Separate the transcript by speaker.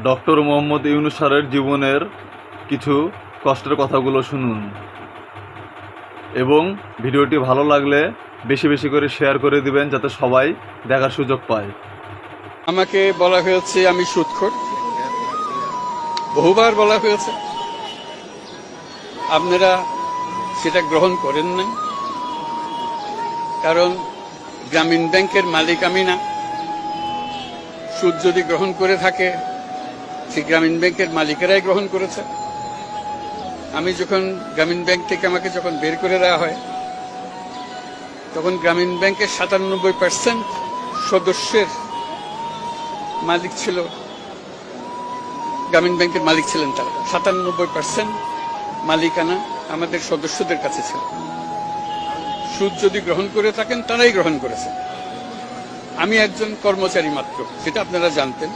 Speaker 1: Doctor Mohammad Yunus স্যারের জীবনের কিছু কষ্টের কথাগুলো শুনুন এবং ভিডিওটি ভালো লাগলে বেশি বেশি করে শেয়ার করে দিবেন যাতে সবাই দেখার সুযোগ পায়।
Speaker 2: আমাকে বলা হয়েছে আমি সুদখোর, বহুবার বলা হয়েছে, আপনারা সেটা গ্রহণ করেন নাই। কারণ গ্রামীণ ব্যাংকের মালিক আমি না। সুদ যদি গ্রহণ করে থাকে সেই গ্রামীণ ব্যাংকের মালিকেরাই গ্রহণ করেছে। আমি যখন গ্রামীণ ব্যাংক থেকে আমাকে যখন বের করে দেওয়া হয় তখন গ্রামীণ ব্যাংকের ৯৭% সদস্যের মালিক ছিল, গ্রামীণ ব্যাংকের মালিক ছিলেন তারা। ৯৭% মালিকানা আমাদের সদস্যদের কাছে ছিল। সুদ যদি গ্রহণ করে থাকেন তারাই গ্রহণ করেছে। আমি একজন কর্মচারী মাত্র, সেটা আপনারা জানতেন।